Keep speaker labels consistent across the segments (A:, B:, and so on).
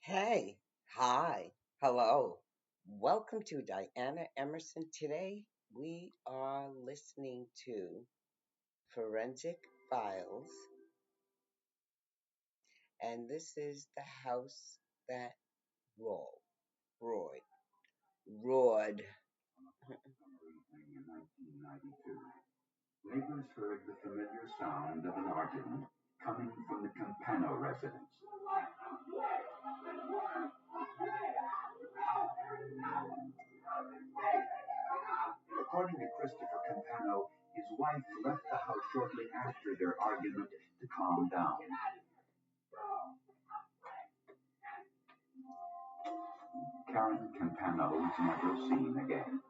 A: Hey, hi, hello. Welcome to Diana Emerson. Today we are listening to Forensic Files, and this is the house that roared. Roared. Roared.
B: In 1992, neighbors heard the familiar sound of an argument coming from the Campano residence. According to Christopher Campano, his wife left the house shortly after their argument to calm down. Karen Campano was never seen again.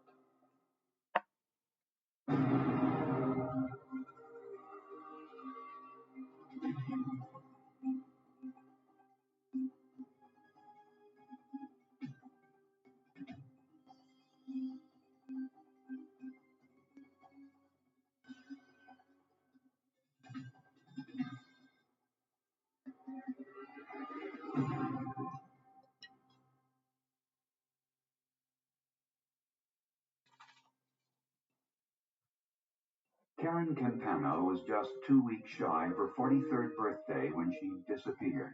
B: Karen Campano was just 2 weeks shy of her 43rd birthday when she disappeared.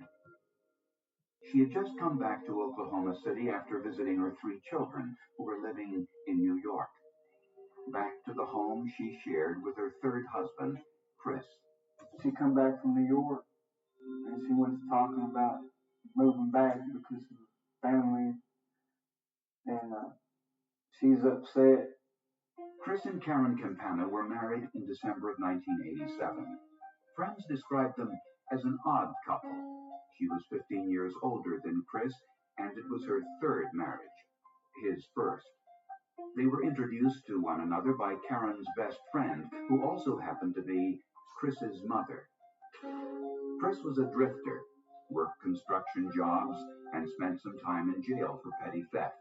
B: She had just come back to Oklahoma City after visiting her three children who were living in New York. Back to the home she shared with her third husband, Chris.
C: She come back from New York and she was talking about moving back because of family, and she's upset.
B: Chris and Karen Campana were married in December of 1987. Friends described them as an odd couple. She was 15 years older than Chris, and it was her third marriage, his first. They were introduced to one another by Karen's best friend, who also happened to be Chris's mother. Chris was a drifter, worked construction jobs, and spent some time in jail for petty theft.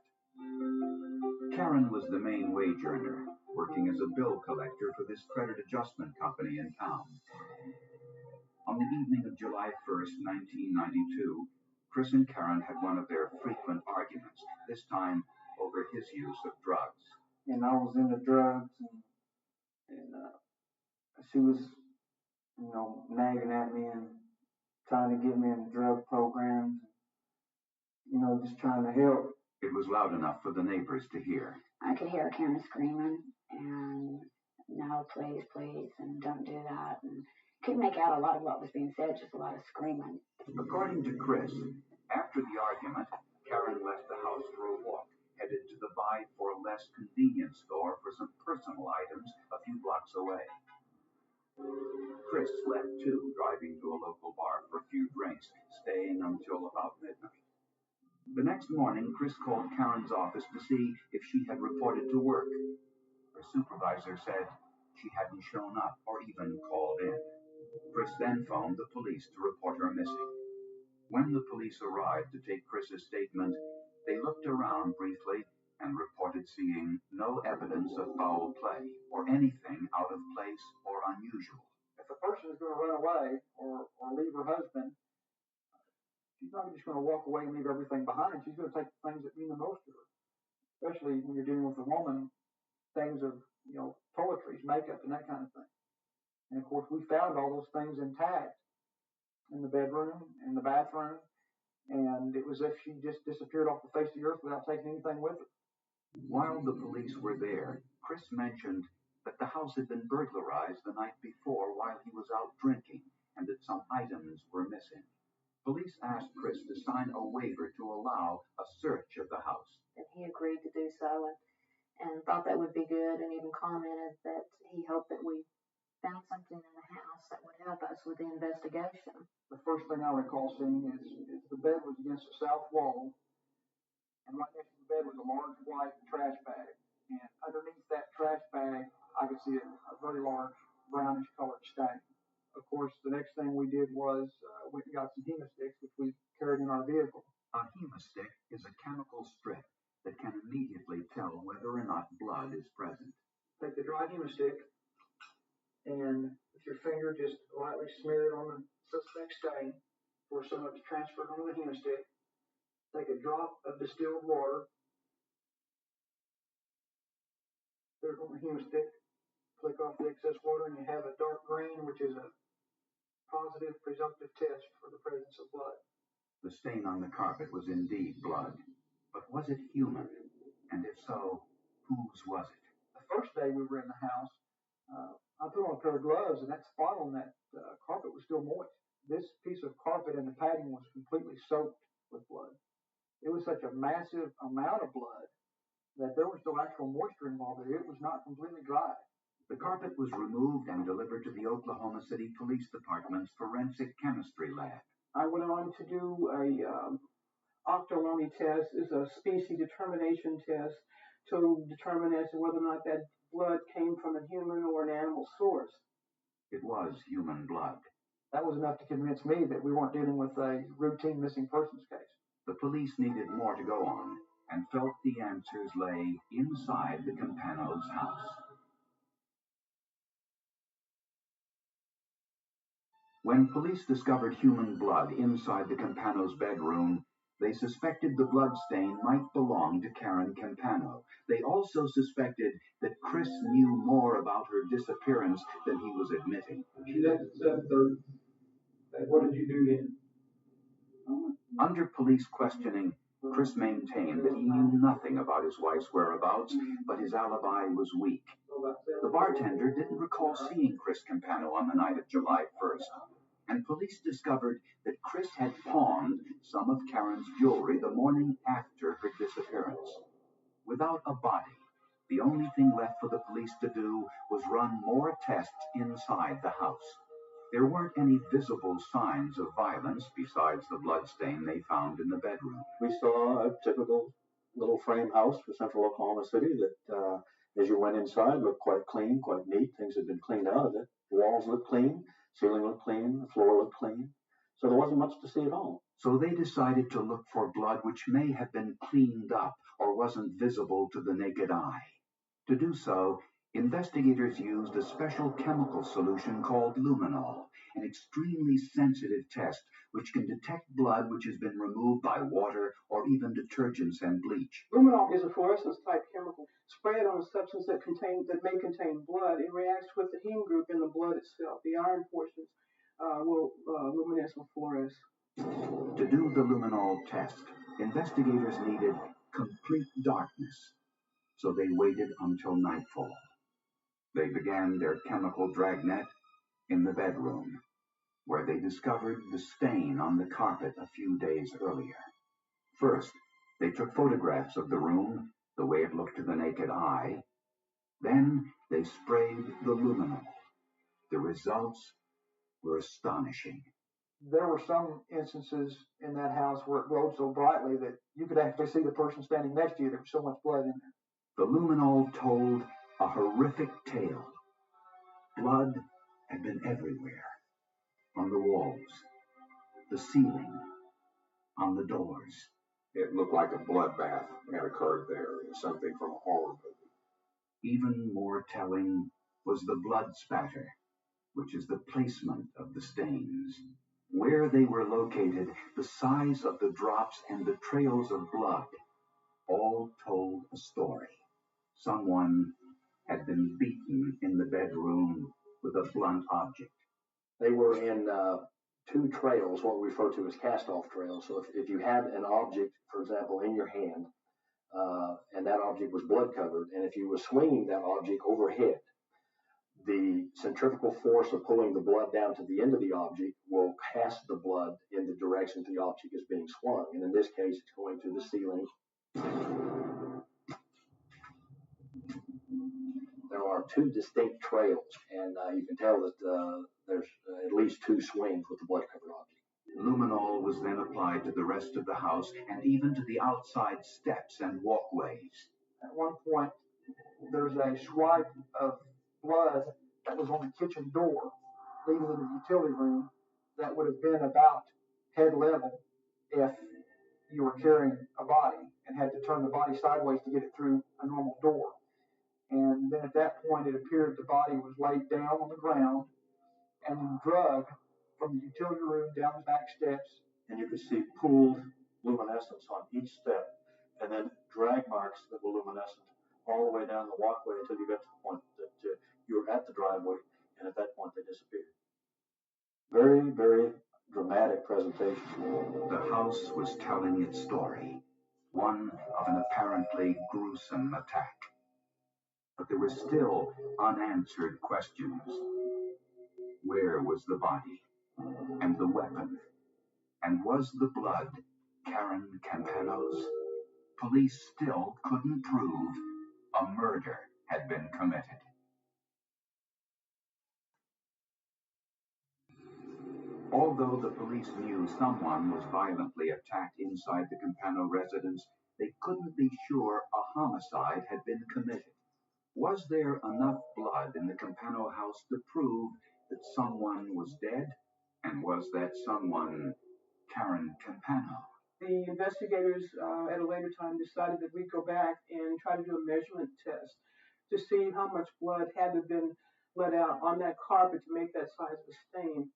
B: Karen was the main wage earner, working as a bill collector for this credit adjustment company in town. On the evening of July 1st, 1992, Chris and Karen had one of their frequent arguments, this time over his use of drugs.
C: And I was into drugs, and she was, nagging at me and trying to get me in drug programs, just trying to help.
B: It was loud enough for the neighbors to hear.
D: I could hear Karen screaming and no, please, please, and don't do that. And couldn't make out a lot of what was being said, just a lot of screaming.
B: According to Chris, after the argument, Karen left the house for a walk, headed to the Buy for Less convenience store for some personal items a few blocks away. Chris left too, driving to a local bar for a few drinks, staying until about midnight. The next morning, Chris called Karen's office to see if she had reported to work. Her supervisor said she hadn't shown up or even called in. Chris then phoned the police to report her missing. When the police arrived to take Chris's statement, they looked around briefly and reported seeing no evidence of foul play or anything out of place or unusual.
C: If a person is going to run away or leave her husband, she's not just going to walk away and leave everything behind. She's going to take the things that mean the most to her, especially when you're dealing with a woman, things of, toiletries, makeup, and that kind of thing. And of course, we found all those things intact in the bedroom, in the bathroom, and it was as if she just disappeared off the face of the earth without taking anything with her.
B: While the police were there, Chris mentioned that the house had been burglarized the night before while he was out drinking and that some items were missing. Police asked Chris to sign a waiver to allow a search of the house.
D: And he agreed to do so and thought that would be good, and even commented that he hoped that we found something in the house that would help us with the investigation.
C: The first thing I recall seeing is the bed was against the south wall, and right next to the bed was a large white trash bag. And underneath that trash bag, I could see a very large brownish colored stain. Of course, the next thing we did was we got some Hemosticks, which we carried in our vehicle.
B: A Hemostick is a chemical strip that can immediately tell whether or not blood is present.
C: Take the dry Hemostick and with your finger just lightly smear it on the suspect stain for some of it to transfer onto the Hemosticks. take a drop of distilled water, put it on the heme stick, click off the excess water, and you have a dark green, which is a positive presumptive test for the presence of blood.
B: The stain on the carpet was indeed blood, but was it human? And if so, whose was it?
C: The first day we were in the house, I put on a pair of gloves, and that spot on that carpet was still moist. This piece of carpet and the padding was completely soaked with blood. It was such a massive amount of blood that there was no actual moisture involved in it. It was not completely dry.
B: The carpet was removed and delivered to the Oklahoma City Police Department's forensic chemistry lab.
E: I went on to do a octolony test. Is a species determination test to determine as to whether or not that blood came from a human or an animal source.
B: It was human blood.
C: That was enough to convince me that we weren't dealing with a routine missing persons case.
B: The police needed more to go on and felt the answers lay inside the Campanos' house. When police discovered human blood inside the Campanos' bedroom, they suspected the blood stain might belong to Karen Campano. They also suspected that Chris knew more about her disappearance than he was admitting.
C: She left at 7:30. What did you do then?
B: Under police questioning, Chris maintained that he knew nothing about his wife's whereabouts, but his alibi was weak. The bartender didn't recall seeing Chris Campano on the night of July 1st, and police discovered that Chris had pawned some of Karen's jewelry the morning after her disappearance. Without a body, the only thing left for the police to do was run more tests inside the house. There weren't any visible signs of violence besides the bloodstain they found in the bedroom.
F: We saw a typical little frame house for central Oklahoma City that, as you went inside, looked quite clean, quite neat. Things had been cleaned out of it. The walls looked clean, ceiling looked clean, the floor looked clean. So there wasn't much to see at all.
B: So they decided to look for blood which may have been cleaned up or wasn't visible to the naked eye. To do so, investigators used a special chemical solution called luminol, an extremely sensitive test which can detect blood which has been removed by water or even detergents and bleach.
E: Luminol is a fluorescence type chemical. Spray it on a substance that may contain blood. It reacts with the heme group in the blood itself. The iron portions will luminesce or fluoresce.
B: To do the luminol test, investigators needed complete darkness, so they waited until nightfall. They began their chemical dragnet in the bedroom, where they discovered the stain on the carpet a few days earlier. First, they took photographs of the room, the way it looked to the naked eye. Then they sprayed the luminol. The results were astonishing.
C: There were some instances in that house where it glowed so brightly that you could actually see the person standing next to you. There was so much blood in there.
B: The luminol told a horrific tale. Blood had been everywhere. On the walls, the ceiling, on the doors.
G: It looked like a bloodbath had occurred there. It was something from a horror movie.
B: Even more telling was the blood spatter, which is the placement of the stains. Where they were located, the size of the drops and the trails of blood all told a story. Someone had been beaten in the bedroom with a blunt object.
F: They were in two trails, what we refer to as cast-off trails. So if you have an object, for example, in your hand, and that object was blood-covered, and if you were swinging that object overhead, the centrifugal force of pulling the blood down to the end of the object will cast the blood in the direction the object is being swung. And in this case, it's going to the ceiling. There are two distinct trails, and you can tell that there's at least two swings with the blood-covered object.
B: Luminol was then applied to the rest of the house and even to the outside steps and walkways.
C: At one point, there's a swipe of blood that was on the kitchen door leading into the utility room that would have been about head level if you were carrying a body and had to turn the body sideways to get it through a normal door. And then at that point, it appeared the body was laid down on the ground and then dragged from the utility room down the back steps.
F: And you could see pooled
B: luminescence on each step, and then drag marks that were luminescent all the way down the walkway until you got to the point that you were at the driveway, and at that point they disappeared. Very, very dramatic presentation.
H: The house was telling its story, one of an apparently gruesome attack. But there were still unanswered questions. Where was the body? And the weapon? And was the blood Karen Campano's? Police still couldn't prove a murder had been committed. Although the police knew someone was violently attacked inside the Campano residence, they couldn't be sure a homicide had been committed. Was there enough blood in the Campano house to prove that someone was dead? And was that someone Karen Campano?
E: The investigators at a later time decided that we'd go back and try to do a measurement test to see how much blood had to have been let out on that carpet to make that size of a stain.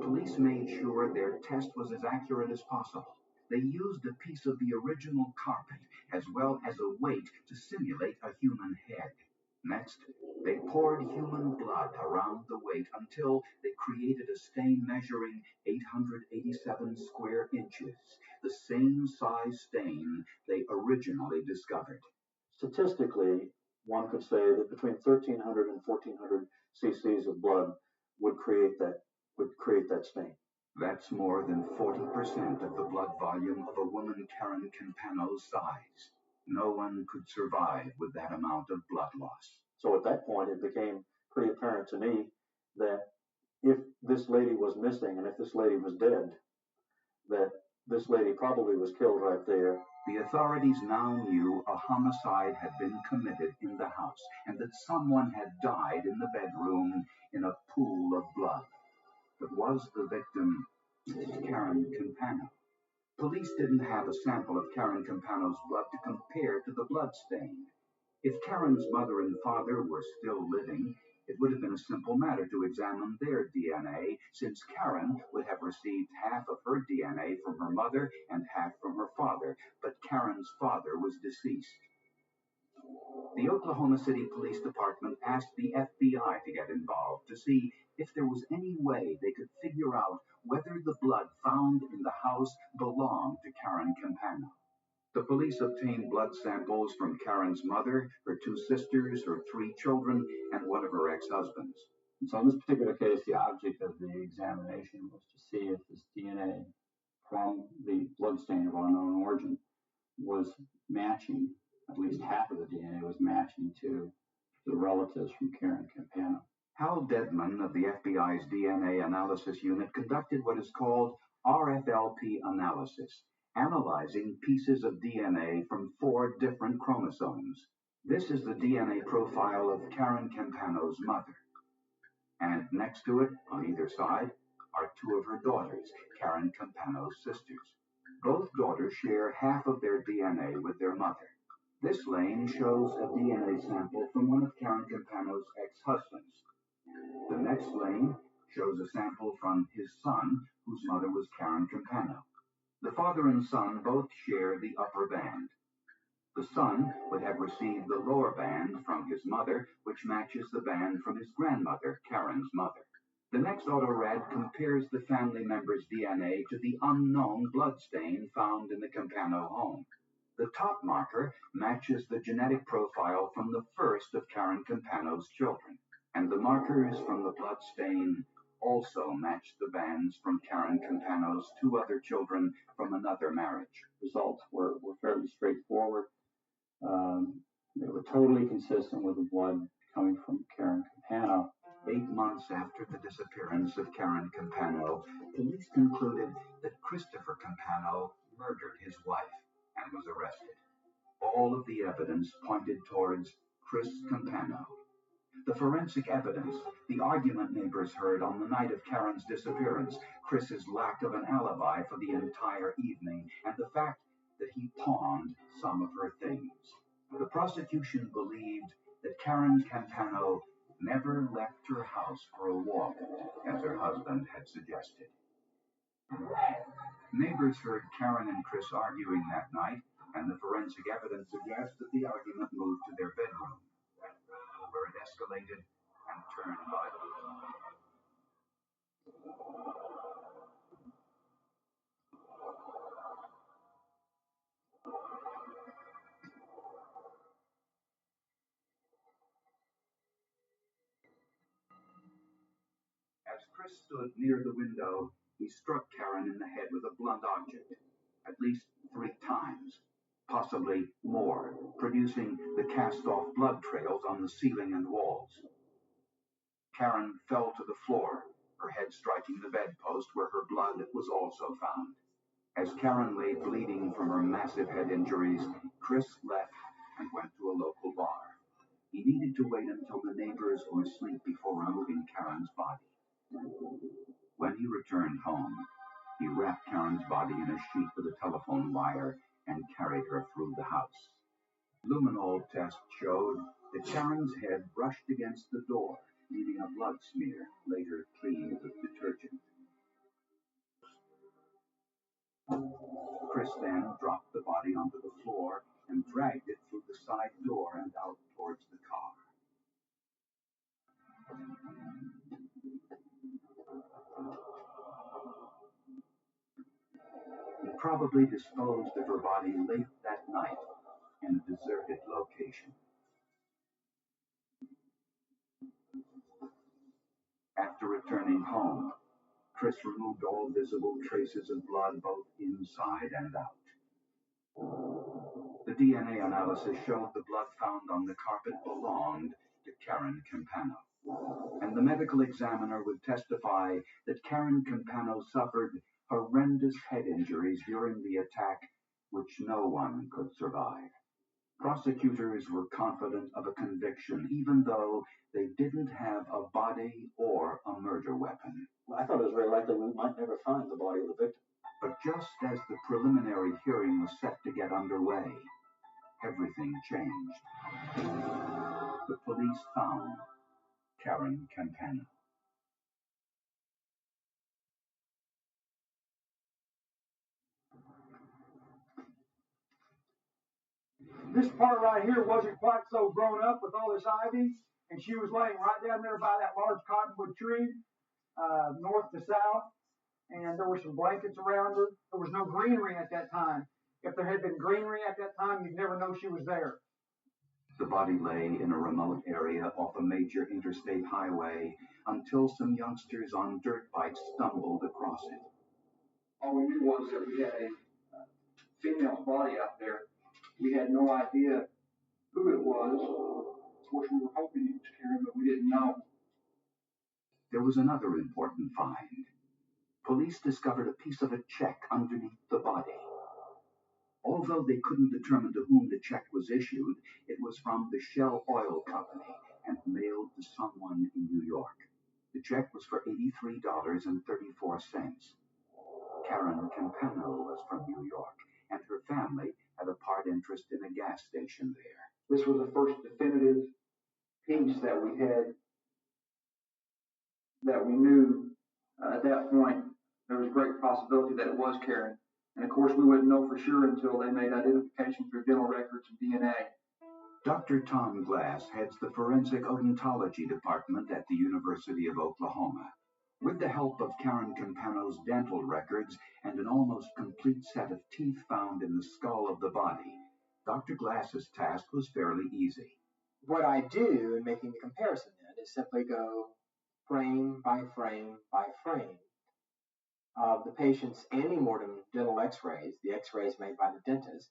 H: Police made sure their test was as accurate as possible. They used a piece of the original carpet as well as a weight to simulate a human head. Next, they poured human blood around the weight until they created a stain measuring 887 square inches, the same size stain they originally discovered.
B: Statistically, one could say that between 1,300 and 1,400 cc's of blood would create that stain.
H: That's more than 40% of the blood volume of a woman Karen Campano's size. No one could survive with that amount of blood loss.
B: So at that point, it became pretty apparent to me that if this lady was missing and if this lady was dead, that this lady probably was killed right there.
H: The authorities now knew a homicide had been committed in the house and that someone had died in the bedroom in a pool of blood. But was the victim Karen Campano? Police didn't have a sample of Karen Campano's blood to compare to the blood stain. If Karen's mother and father were still living, it would have been a simple matter to examine their DNA, since Karen would have received half of her DNA from her mother and half from her father, but Karen's father was deceased. The Oklahoma City Police Department asked the FBI to get involved to see if there was any way they could figure out whether the blood found in the house belonged to Karen Campano. The police obtained blood samples from Karen's mother, her 2 sisters, her 3 children, and one of her ex-husbands.
I: So in this particular case, the object of the examination was to see if this DNA from the bloodstain of unknown origin was matching, at least half of the DNA was matching to the relatives from Karen Campano.
H: Hal Dedman of the FBI's DNA analysis unit conducted what is called RFLP analysis, analyzing pieces of DNA from 4 different chromosomes. This is the DNA profile of Karen Campano's mother. And next to it, on either side, are 2 of her daughters, Karen Campano's sisters. Both daughters share half of their DNA with their mother. This lane shows a DNA sample from one of Karen Campano's ex-husbands. The next lane shows a sample from his son, whose mother was Karen Campano. The father and son both share the upper band. The son would have received the lower band from his mother, which matches the band from his grandmother, Karen's mother. The next autorad compares the family member's DNA to the unknown bloodstain found in the Campano home. The top marker matches the genetic profile from the first of Karen Campano's children, and the markers from the bloodstain also match the bands from Karen Campano's 2 other children from another marriage.
I: Results were fairly straightforward. They were totally consistent with the blood coming from Karen Campano.
H: 8 months after the disappearance of Karen Campano, police concluded that Christopher Campano murdered his wife and was arrested. All of the evidence pointed towards Chris Campano. The forensic evidence, the argument neighbors heard on the night of Karen's disappearance, Chris's lack of an alibi for the entire evening, and the fact that he pawned some of her things. The prosecution believed that Karen Campano never left her house for a walk, as her husband had suggested. Neighbors heard Karen and Chris arguing that night, and the forensic evidence suggests that the argument moved to their bedroom, where it escalated and turned violent. As Chris stood near the window, he struck Karen in the head with a blunt object, at least 3 times, possibly more, producing the cast-off blood trails on the ceiling and walls. Karen fell to the floor, her head striking the bedpost where her blood was also found. As Karen lay bleeding from her massive head injuries, Chris left and went to a local bar. He needed to wait until the neighbors were asleep before removing Karen's body. When he returned home, he wrapped Karen's body in a sheet with a telephone wire and carried her through the house. Luminol tests showed that Karen's head brushed against the door, leaving a blood smear, later cleaned with detergent. Chris then dropped the body onto the floor and dragged it through the side door and out towards the car. He probably disposed of her body late that night in a deserted location. After returning home, Chris removed all visible traces of blood both inside and out. The DNA analysis showed the blood found on the carpet belonged to Karen Campano, and the medical examiner would testify that Karen Campano suffered horrendous head injuries during the attack which no one could survive. Prosecutors were confident of a conviction, even though they didn't have a body or a murder weapon.
F: I thought it was very likely we might never find the body of the victim.
H: But just as the preliminary hearing was set to get underway, everything changed. The police found Karen Campano.
C: This part right here wasn't quite so grown up with all this ivy, and she was laying right down there by that large cottonwood tree, north to south, and there were some blankets around her. There was no greenery at that time. If there had been greenery at that time, you'd never know she was there.
H: The body lay in a remote area off a major interstate highway until some youngsters on dirt bikes stumbled across it.
C: All we knew was that we had a female's body out there. We had no idea who it was. Of course, we were hoping it was Karen, but we didn't know.
H: There was another important find. Police discovered a piece of a check underneath the body. Although they couldn't determine to whom the check was issued, it was from the Shell Oil Company and mailed to someone in New York. The check was for $83.34. Karen Campano was from New York, and her family had a part interest in a gas station there.
C: This was the first definitive piece that we had, that we knew at that point there was a great possibility that it was Karen. And of course, we wouldn't know for sure until they made identification through dental records and DNA.
H: Dr. Tom Glass heads the Forensic Odontology Department at the University of Oklahoma. With the help of Karen Campano's dental records and an almost complete set of teeth found in the skull of the body, Dr. Glass's task was fairly easy.
J: What I do in making the comparison then is simply go frame by frame by frame of the patient's ante-mortem dental x-rays, the x-rays made by the dentist,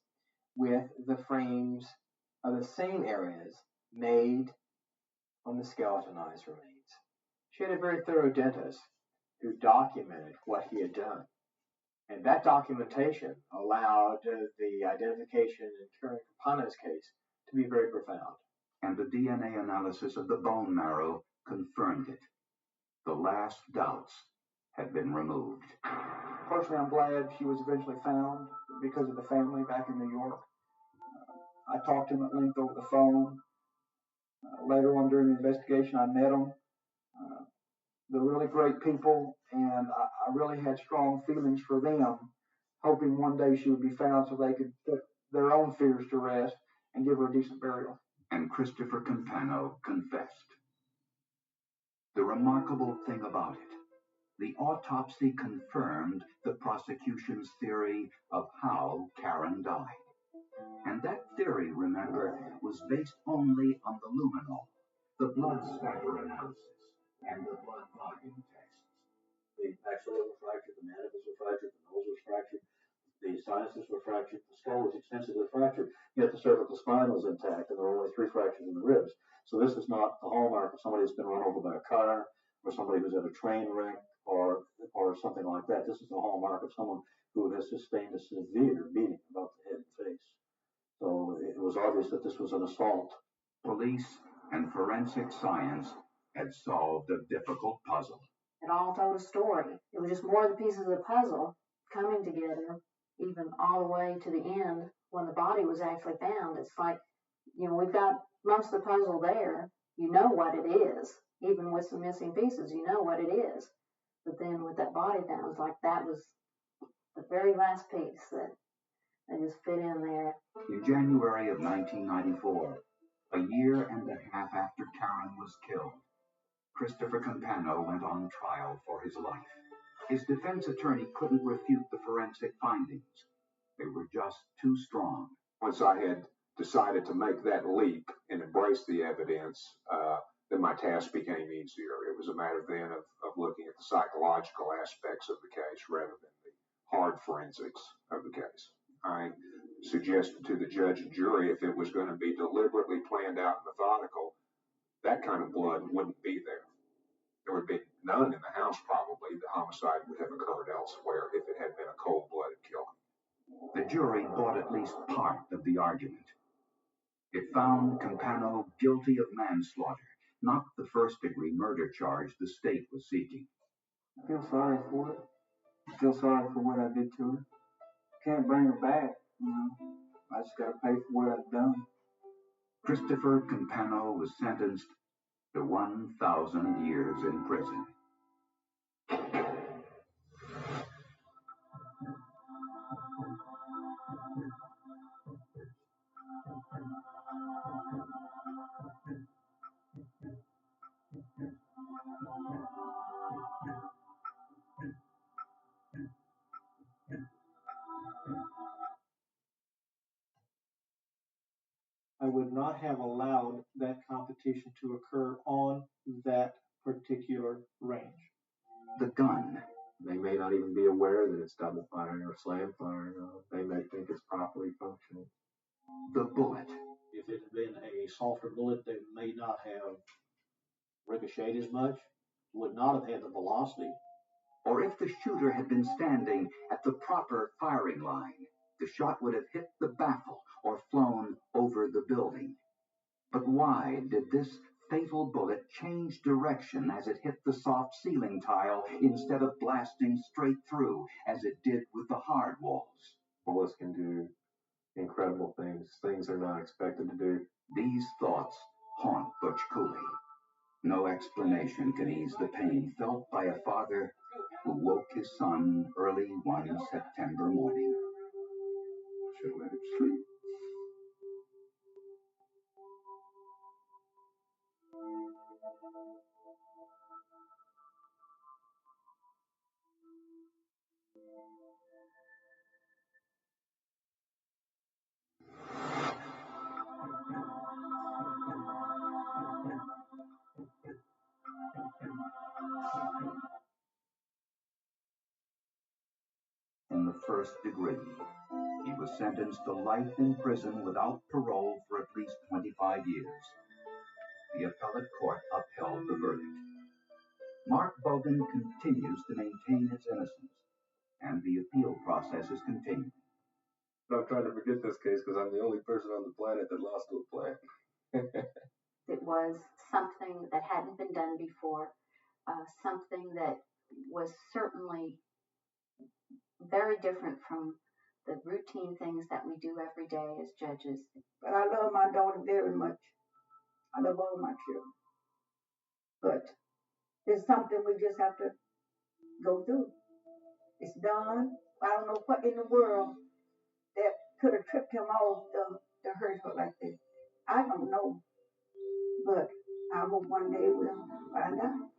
J: with the frames of the same areas made on the skeletonized remains. She had a very thorough dentist who documented what he had done. And that documentation allowed the identification in Karen Campano's case to be very profound.
H: And the DNA analysis of the bone marrow confirmed it. The last doubts had been removed.
C: Personally, I'm glad she was eventually found because of the family back in New York. I talked to him at length over the phone. Later on during the investigation, I met him. They're really great people, and I really had strong feelings for them, hoping one day she would be found so they could put their own fears to rest and give her a decent burial.
H: And Christopher Campano confessed. The remarkable thing about it, the autopsy confirmed the prosecution's theory of how Karen died. And that theory, remember, was based only on the luminol, the blood spatter analysis, and the blood volume tests.
F: The maxilla were fractured, the mandibles were fractured, the nose was fractured, the sinuses were fractured, the skull was extensively fractured, yet the cervical spine was intact, and there were only 3 fractures in the ribs. So this is not the hallmark of somebody that's been run over by a car, or somebody who's at a train wreck, or something like that. This is the hallmark of someone who has sustained a severe beating about the head and face. So it was obvious that this was an assault.
H: Police and forensic science had solved a difficult puzzle.
D: It all told a story. It was just more of the pieces of the puzzle coming together, even all the way to the end when the body was actually found. It's like, we've got most of the puzzle there. You know what it is. Even with some missing pieces, you know what it is. But then with that body found, it's like that was the very last piece that just fit in there.
H: In January of 1994, a year and a half after Karen was killed, Christopher Campano went on trial for his life. His defense attorney couldn't refute the forensic findings. They were just too strong.
G: Once I had decided to make that leap and embrace the evidence, then my task became easier. It was a matter then of looking at the psychological aspects of the case rather than the hard forensics of the case. I suggested to the judge and jury if it was going to be deliberately planned out and methodical, that kind of blood wouldn't be there. There would be none in the house probably. The homicide would have occurred elsewhere if it had been a cold-blooded killing.
H: The jury bought at least part of the argument. It found Campano guilty of manslaughter, not the first-degree murder charge the state was seeking.
C: I feel sorry for it. I feel sorry for what I did to her. Can't bring her back, I just got to pay for what I've done.
H: Christopher Campano was sentenced to 1,000 years in prison.
C: I would not have allowed that competition to occur on that particular range.
H: The gun.
F: They may not even be aware that it's double firing or slam firing. They may think it's properly functioning.
H: The bullet.
K: If it had been a softer bullet that may not have ricocheted as much, would not have had the velocity.
H: Or if the shooter had been standing at the proper firing line, the shot would have hit the baffle or flown over the building. But why did this fatal bullet change direction as it hit the soft ceiling tile instead of blasting straight through as it did with the hard walls?
F: Bullets can do incredible things they're not expected to do.
H: These thoughts haunt Butch Cooley. No explanation can ease the pain felt by a father who woke his son early one September morning.
G: Should let him sleep.
H: In the first degree, he was sentenced to life in prison without parole for at least 25 years. The appellate court upheld the verdict. Mark Bogan continues to maintain his innocence, and the appeal process is continuing.
F: I'm trying to forget this case because I'm the only person on the planet that lost to a plant.
D: It was something that hadn't been done before, something that was certainly very different from the routine things that we do every day as judges.
E: But I love my daughter very much. I love all my children. But
L: It's something we just have to go through. It's done. I don't know what in the world that could have tripped him off to hurt her like this. I don't know. But I hope one day we'll find out.